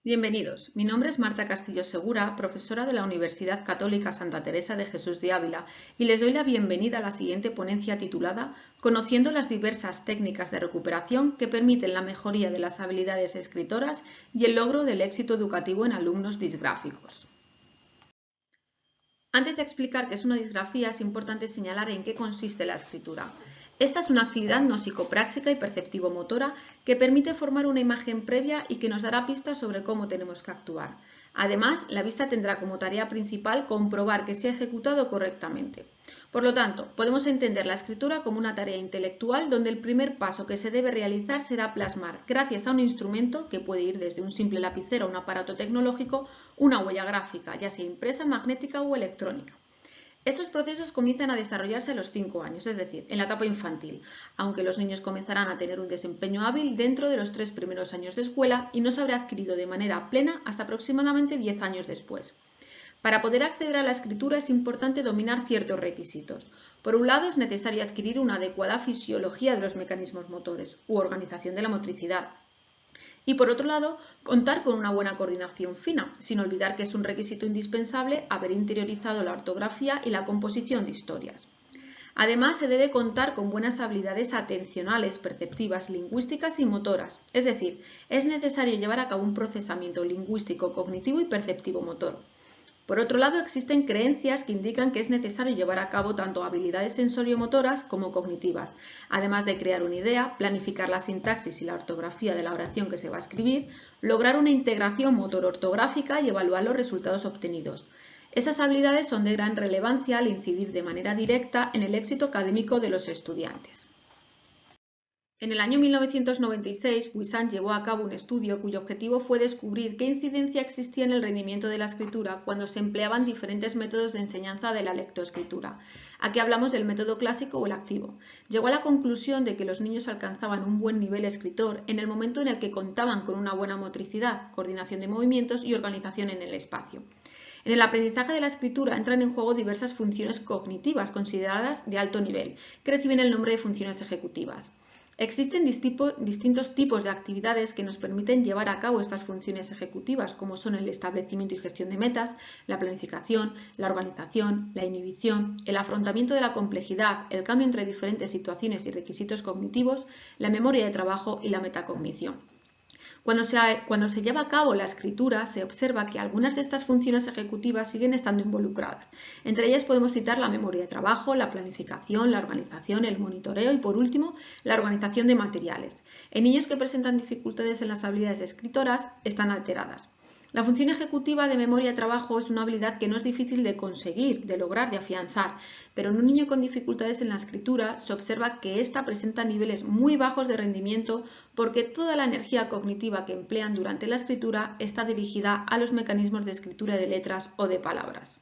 Bienvenidos, mi nombre es Marta Castillo Segura, profesora de la Universidad Católica Santa Teresa de Jesús de Ávila, y les doy la bienvenida a la siguiente ponencia titulada Conociendo las diversas técnicas de recuperación que permiten la mejoría de las habilidades escritoras y el logro del éxito educativo en alumnos disgráficos. Antes de explicar qué es una disgrafía, es importante señalar en qué consiste la escritura. Esta es una actividad no psicopráctica y perceptivo-motora que permite formar una imagen previa y que nos dará pistas sobre cómo tenemos que actuar. Además, la vista tendrá como tarea principal comprobar que se ha ejecutado correctamente. Por lo tanto, podemos entender la escritura como una tarea intelectual donde el primer paso que se debe realizar será plasmar, gracias a un instrumento que puede ir desde un simple lapicero a un aparato tecnológico, una huella gráfica, ya sea impresa, magnética o electrónica. Estos procesos comienzan a desarrollarse a los 5 años, es decir, en la etapa infantil, aunque los niños comenzarán a tener un desempeño hábil dentro de los 3 primeros años de escuela y no se habrá adquirido de manera plena hasta aproximadamente 10 años después. Para poder acceder a la escritura es importante dominar ciertos requisitos. Por un lado, es necesario adquirir una adecuada fisiología de los mecanismos motores u organización de la motricidad. Y por otro lado, contar con una buena coordinación fina, sin olvidar que es un requisito indispensable haber interiorizado la ortografía y la composición de historias. Además, se debe contar con buenas habilidades atencionales, perceptivas, lingüísticas y motoras, es decir, es necesario llevar a cabo un procesamiento lingüístico, cognitivo y perceptivo-motor. Por otro lado, existen creencias que indican que es necesario llevar a cabo tanto habilidades sensoriomotoras como cognitivas, además de crear una idea, planificar la sintaxis y la ortografía de la oración que se va a escribir, lograr una integración motor-ortográfica y evaluar los resultados obtenidos. Esas habilidades son de gran relevancia al incidir de manera directa en el éxito académico de los estudiantes. En el año 1996, Puissant llevó a cabo un estudio cuyo objetivo fue descubrir qué incidencia existía en el rendimiento de la escritura cuando se empleaban diferentes métodos de enseñanza de la lectoescritura. Aquí hablamos del método clásico o el activo. Llegó a la conclusión de que los niños alcanzaban un buen nivel escritor en el momento en el que contaban con una buena motricidad, coordinación de movimientos y organización en el espacio. En el aprendizaje de la escritura entran en juego diversas funciones cognitivas consideradas de alto nivel, que reciben el nombre de funciones ejecutivas. Existen distintos tipos de actividades que nos permiten llevar a cabo estas funciones ejecutivas, como son el establecimiento y gestión de metas, la planificación, la organización, la inhibición, el afrontamiento de la complejidad, el cambio entre diferentes situaciones y requisitos cognitivos, la memoria de trabajo y la metacognición. Cuando se lleva a cabo la escritura, se observa que algunas de estas funciones ejecutivas siguen estando involucradas. Entre ellas podemos citar la memoria de trabajo, la planificación, la organización, el monitoreo y, por último, la organización de materiales. En niños que presentan dificultades en las habilidades escritoras, están alteradas. La función ejecutiva de memoria de trabajo es una habilidad que no es difícil de conseguir, de lograr, de afianzar, pero en un niño con dificultades en la escritura se observa que ésta presenta niveles muy bajos de rendimiento porque toda la energía cognitiva que emplean durante la escritura está dirigida a los mecanismos de escritura de letras o de palabras.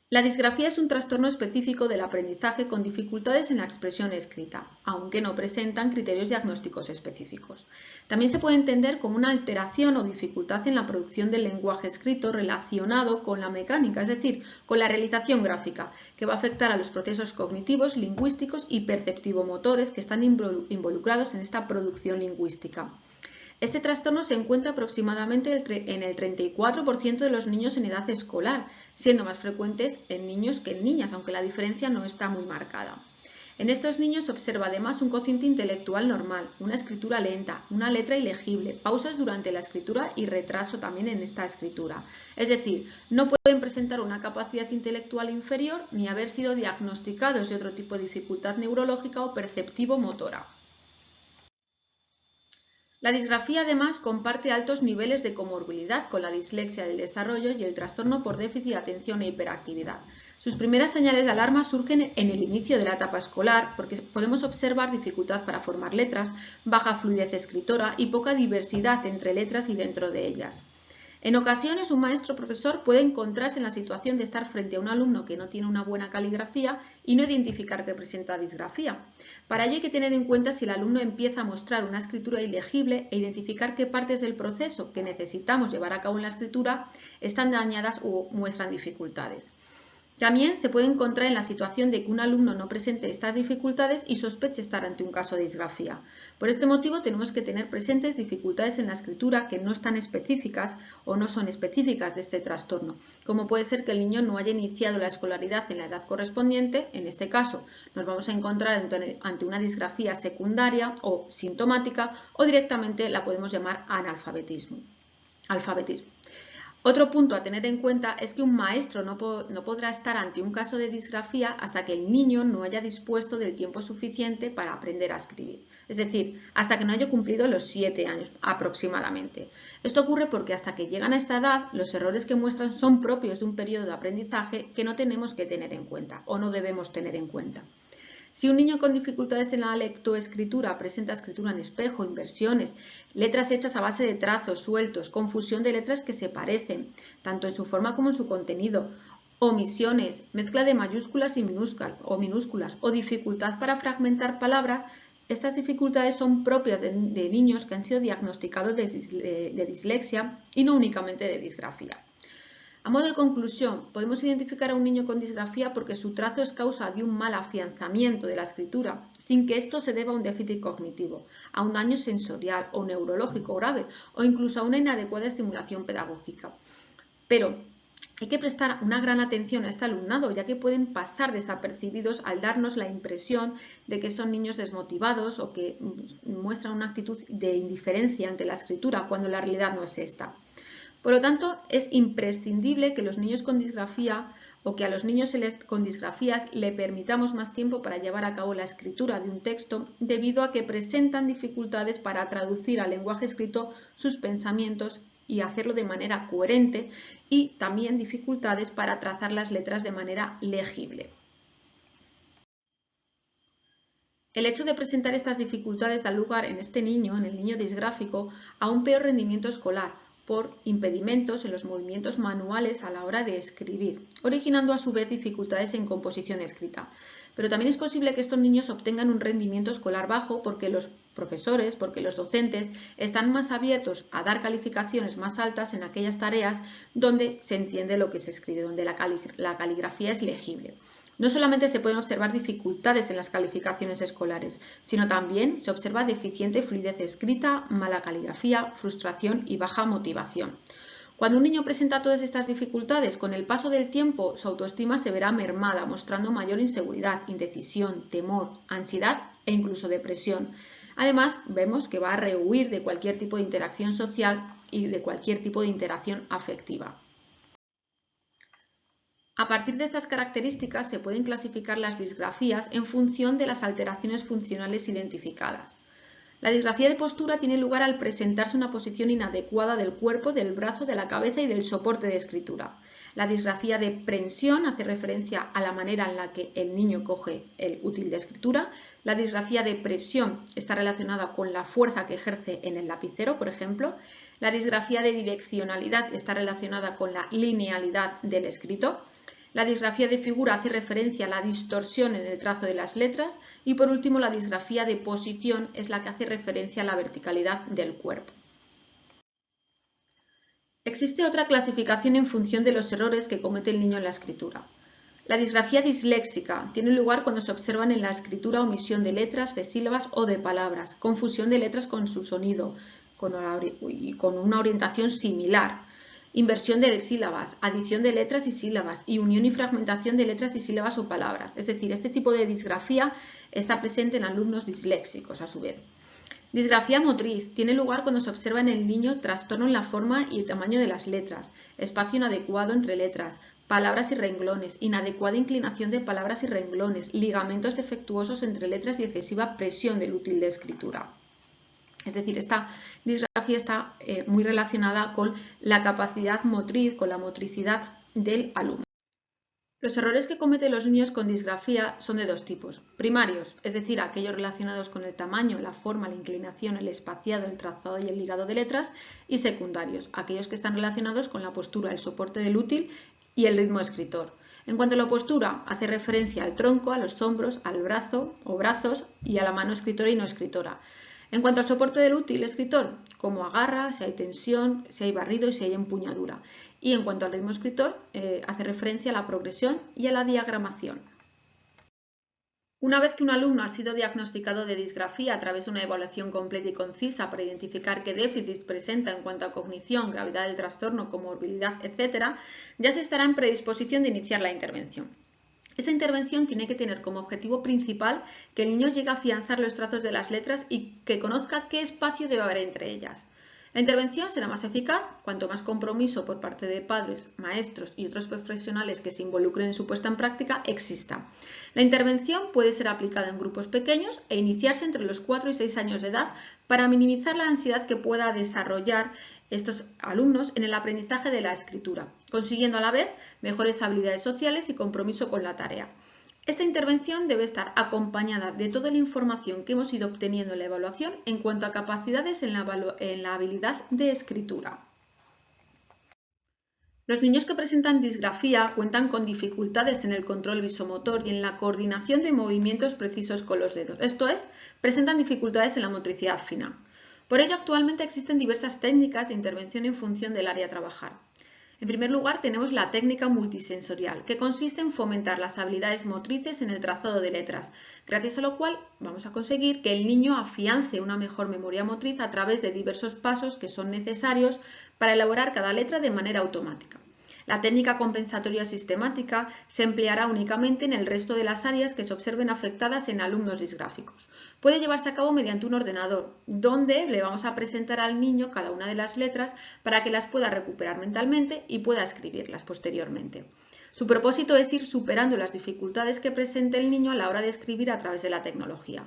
La disgrafía es un trastorno específico del aprendizaje con dificultades en la expresión escrita, aunque no presentan criterios diagnósticos específicos. También se puede entender como una alteración o dificultad en la producción del lenguaje escrito relacionado con la mecánica, es decir, con la realización gráfica, que va a afectar a los procesos cognitivos, lingüísticos y perceptivo-motores que están involucrados en esta producción lingüística. Este trastorno se encuentra aproximadamente en el 34% de los niños en edad escolar, siendo más frecuentes en niños que en niñas, aunque la diferencia no está muy marcada. En estos niños se observa además un cociente intelectual normal, una escritura lenta, una letra ilegible, pausas durante la escritura y retraso también en esta escritura. Es decir, no pueden presentar una capacidad intelectual inferior ni haber sido diagnosticados de otro tipo de dificultad neurológica o perceptivo-motora. La disgrafía además comparte altos niveles de comorbilidad con la dislexia del desarrollo y el trastorno por déficit de atención e hiperactividad. Sus primeras señales de alarma surgen en el inicio de la etapa escolar porque podemos observar dificultad para formar letras, baja fluidez escritora y poca diversidad entre letras y dentro de ellas. En ocasiones, un maestro o profesor puede encontrarse en la situación de estar frente a un alumno que no tiene una buena caligrafía y no identificar que presenta disgrafía. Para ello hay que tener en cuenta si el alumno empieza a mostrar una escritura ilegible e identificar qué partes del proceso que necesitamos llevar a cabo en la escritura están dañadas o muestran dificultades. También se puede encontrar en la situación de que un alumno no presente estas dificultades y sospeche estar ante un caso de disgrafía. Por este motivo tenemos que tener presentes dificultades en la escritura que no están específicas o no son específicas de este trastorno, como puede ser que el niño no haya iniciado la escolaridad en la edad correspondiente. En este caso nos vamos a encontrar ante una disgrafía secundaria o sintomática, o directamente la podemos llamar alfabetismo. Otro punto a tener en cuenta es que un maestro no podrá estar ante un caso de disgrafía hasta que el niño no haya dispuesto del tiempo suficiente para aprender a escribir, es decir, hasta que no haya cumplido los 7 años aproximadamente. Esto ocurre porque hasta que llegan a esta edad, los errores que muestran son propios de un periodo de aprendizaje que no tenemos que tener en cuenta o no debemos tener en cuenta. Si un niño con dificultades en la lectoescritura presenta escritura en espejo, inversiones, letras hechas a base de trazos sueltos, confusión de letras que se parecen, tanto en su forma como en su contenido, omisiones, mezcla de mayúsculas y minúsculas o dificultad para fragmentar palabras, estas dificultades son propias de niños que han sido diagnosticados de dislexia y no únicamente de disgrafía. A modo de conclusión, podemos identificar a un niño con disgrafía porque su trazo es causa de un mal afianzamiento de la escritura, sin que esto se deba a un déficit cognitivo, a un daño sensorial o neurológico grave o incluso a una inadecuada estimulación pedagógica. Pero hay que prestar una gran atención a este alumnado, ya que pueden pasar desapercibidos al darnos la impresión de que son niños desmotivados o que muestran una actitud de indiferencia ante la escritura, cuando la realidad no es esta. Por lo tanto, es imprescindible que los niños con disgrafía o que a los niños con disgrafías le permitamos más tiempo para llevar a cabo la escritura de un texto, debido a que presentan dificultades para traducir al lenguaje escrito sus pensamientos y hacerlo de manera coherente, y también dificultades para trazar las letras de manera legible. El hecho de presentar estas dificultades da lugar en este niño, en el niño disgráfico, a un peor rendimiento escolar, por impedimentos en los movimientos manuales a la hora de escribir, originando a su vez dificultades en composición escrita. Pero también es posible que estos niños obtengan un rendimiento escolar bajo porque los profesores, porque los docentes están más abiertos a dar calificaciones más altas en aquellas tareas donde se entiende lo que se escribe, donde la caligrafía es legible. No solamente se pueden observar dificultades en las calificaciones escolares, sino también se observa deficiente fluidez escrita, mala caligrafía, frustración y baja motivación. Cuando un niño presenta todas estas dificultades, con el paso del tiempo su autoestima se verá mermada, mostrando mayor inseguridad, indecisión, temor, ansiedad e incluso depresión. Además, vemos que va a rehuir de cualquier tipo de interacción social y de cualquier tipo de interacción afectiva. A partir de estas características se pueden clasificar las disgrafías en función de las alteraciones funcionales identificadas. La disgrafía de postura tiene lugar al presentarse una posición inadecuada del cuerpo, del brazo, de la cabeza y del soporte de escritura. La disgrafía de prensión hace referencia a la manera en la que el niño coge el útil de escritura. La disgrafía de presión está relacionada con la fuerza que ejerce en el lapicero, por ejemplo. La disgrafía de direccionalidad está relacionada con la linealidad del escrito. La disgrafía de figura hace referencia a la distorsión en el trazo de las letras y, por último, la disgrafía de posición es la que hace referencia a la verticalidad del cuerpo. Existe otra clasificación en función de los errores que comete el niño en la escritura. La disgrafía disléxica tiene lugar cuando se observan en la escritura omisión de letras, de sílabas o de palabras, confusión de letras con su sonido y con una orientación similar. Inversión de sílabas, adición de letras y sílabas y unión y fragmentación de letras y sílabas o palabras. Es decir, este tipo de disgrafía está presente en alumnos disléxicos a su vez. Disgrafía motriz tiene lugar cuando se observa en el niño trastorno en la forma y el tamaño de las letras, espacio inadecuado entre letras, palabras y renglones, inadecuada inclinación de palabras y renglones, ligamentos defectuosos entre letras y excesiva presión del útil de escritura. Es decir, esta disgrafía está muy relacionada con la capacidad motriz, con la motricidad del alumno. Los errores que cometen los niños con disgrafía son de dos tipos. Primarios, es decir, aquellos relacionados con el tamaño, la forma, la inclinación, el espaciado, el trazado y el ligado de letras. Y secundarios, aquellos que están relacionados con la postura, el soporte del útil y el ritmo escritor. En cuanto a la postura, hace referencia al tronco, a los hombros, al brazo o brazos y a la mano escritora y no escritora. En cuanto al soporte del útil escritor, cómo agarra, si hay tensión, si hay barrido y si hay empuñadura. Y en cuanto al ritmo escritor, hace referencia a la progresión y a la diagramación. Una vez que un alumno ha sido diagnosticado de disgrafía a través de una evaluación completa y concisa para identificar qué déficits presenta en cuanto a cognición, gravedad del trastorno, comorbilidad, etc., ya se estará en predisposición de iniciar la intervención. Esta intervención tiene que tener como objetivo principal que el niño llegue a afianzar los trazos de las letras y que conozca qué espacio debe haber entre ellas. La intervención será más eficaz cuanto más compromiso por parte de padres, maestros y otros profesionales que se involucren en su puesta en práctica exista. La intervención puede ser aplicada en grupos pequeños e iniciarse entre los 4 y 6 años de edad para minimizar la ansiedad que pueda desarrollar estos alumnos en el aprendizaje de la escritura, consiguiendo a la vez mejores habilidades sociales y compromiso con la tarea. Esta intervención debe estar acompañada de toda la información que hemos ido obteniendo en la evaluación en cuanto a capacidades en la habilidad de escritura. Los niños que presentan disgrafía cuentan con dificultades en el control visomotor y en la coordinación de movimientos precisos con los dedos, esto es, presentan dificultades en la motricidad fina. Por ello, actualmente existen diversas técnicas de intervención en función del área a trabajar. En primer lugar, tenemos la técnica multisensorial, que consiste en fomentar las habilidades motrices en el trazado de letras, gracias a lo cual vamos a conseguir que el niño afiance una mejor memoria motriz a través de diversos pasos que son necesarios para elaborar cada letra de manera automática. La técnica compensatoria sistemática se empleará únicamente en el resto de las áreas que se observen afectadas en alumnos disgráficos. Puede llevarse a cabo mediante un ordenador, donde le vamos a presentar al niño cada una de las letras para que las pueda recuperar mentalmente y pueda escribirlas posteriormente. Su propósito es ir superando las dificultades que presente el niño a la hora de escribir a través de la tecnología.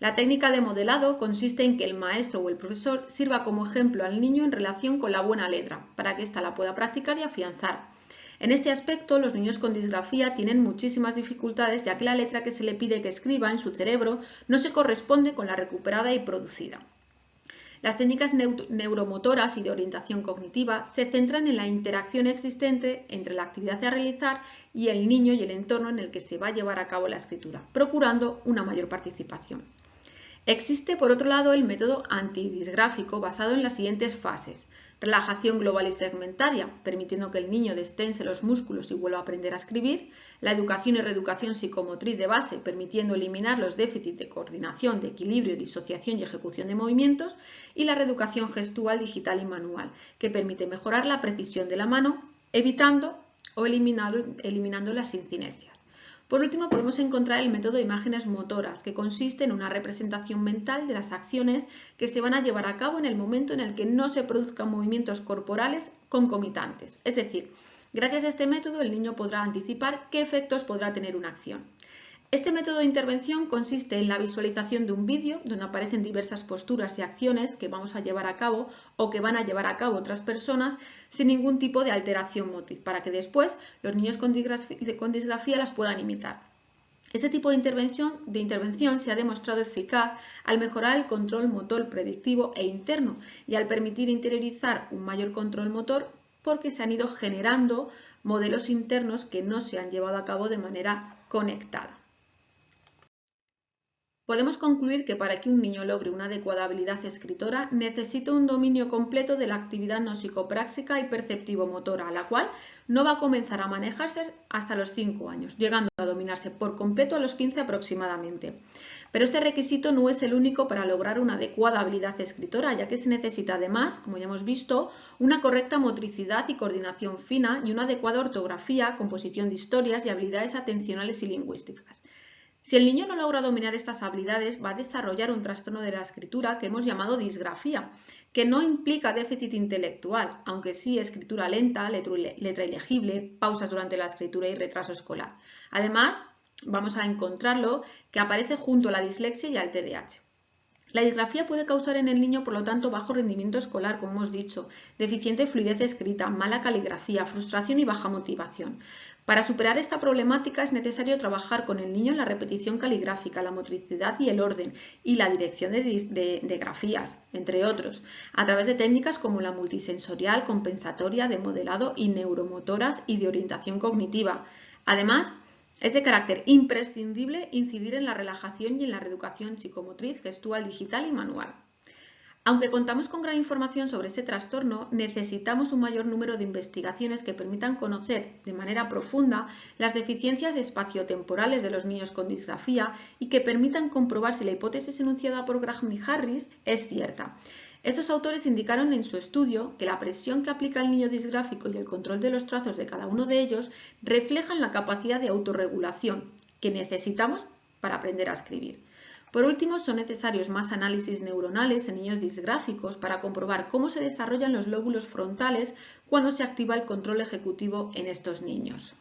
La técnica de modelado consiste en que el maestro o el profesor sirva como ejemplo al niño en relación con la buena letra, para que ésta la pueda practicar y afianzar. En este aspecto, los niños con disgrafía tienen muchísimas dificultades, ya que la letra que se le pide que escriba en su cerebro no se corresponde con la recuperada y producida. Las técnicas neuromotoras y de orientación cognitiva se centran en la interacción existente entre la actividad a realizar y el niño y el entorno en el que se va a llevar a cabo la escritura, procurando una mayor participación. Existe, por otro lado, el método antidisgráfico basado en las siguientes fases. Relajación global y segmentaria, permitiendo que el niño destense los músculos y vuelva a aprender a escribir. La educación y reeducación psicomotriz de base, permitiendo eliminar los déficits de coordinación, de equilibrio, disociación y ejecución de movimientos. Y la reeducación gestual, digital y manual, que permite mejorar la precisión de la mano, evitando o eliminando las cinesias. Por último, podemos encontrar el método de imágenes motoras, que consiste en una representación mental de las acciones que se van a llevar a cabo en el momento en el que no se produzcan movimientos corporales concomitantes. Es decir, gracias a este método el niño podrá anticipar qué efectos podrá tener una acción. Este método de intervención consiste en la visualización de un vídeo donde aparecen diversas posturas y acciones que vamos a llevar a cabo o que van a llevar a cabo otras personas sin ningún tipo de alteración motriz, para que después los niños con disgrafía las puedan imitar. Este tipo de intervención se ha demostrado eficaz al mejorar el control motor predictivo e interno y al permitir interiorizar un mayor control motor porque se han ido generando modelos internos que no se han llevado a cabo de manera conectada. Podemos concluir que para que un niño logre una adecuada habilidad escritora necesita un dominio completo de la actividad gnósico-práctica y perceptivo-motora, la cual no va a comenzar a manejarse hasta los 5 años, llegando a dominarse por completo a los 15 aproximadamente. Pero este requisito no es el único para lograr una adecuada habilidad escritora, ya que se necesita además, como ya hemos visto, una correcta motricidad y coordinación fina y una adecuada ortografía, composición de historias y habilidades atencionales y lingüísticas. Si el niño no logra dominar estas habilidades, va a desarrollar un trastorno de la escritura que hemos llamado disgrafía, que no implica déficit intelectual, aunque sí escritura lenta, letra ilegible, pausas durante la escritura y retraso escolar. Además, vamos a encontrarlo que aparece junto a la dislexia y al TDAH. La disgrafía puede causar en el niño, por lo tanto, bajo rendimiento escolar, como hemos dicho, deficiente fluidez escrita, mala caligrafía, frustración y baja motivación. Para superar esta problemática es necesario trabajar con el niño en la repetición caligráfica, la motricidad y el orden, y la dirección de grafías, entre otros, a través de técnicas como la multisensorial, compensatoria, de modelado y neuromotoras y de orientación cognitiva. Además, es de carácter imprescindible incidir en la relajación y en la reeducación psicomotriz, gestual, digital y manual. Aunque contamos con gran información sobre este trastorno, necesitamos un mayor número de investigaciones que permitan conocer de manera profunda las deficiencias espaciotemporales de los niños con disgrafía y que permitan comprobar si la hipótesis enunciada por Graham y Harris es cierta. Estos autores indicaron en su estudio que la presión que aplica el niño disgráfico y el control de los trazos de cada uno de ellos reflejan la capacidad de autorregulación que necesitamos para aprender a escribir. Por último, son necesarios más análisis neuronales en niños disgráficos para comprobar cómo se desarrollan los lóbulos frontales cuando se activa el control ejecutivo en estos niños.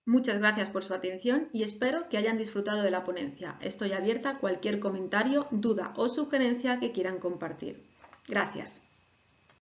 Muchas gracias por su atención y espero que hayan disfrutado de la ponencia. Estoy abierta a cualquier comentario, duda o sugerencia que quieran compartir. Gracias.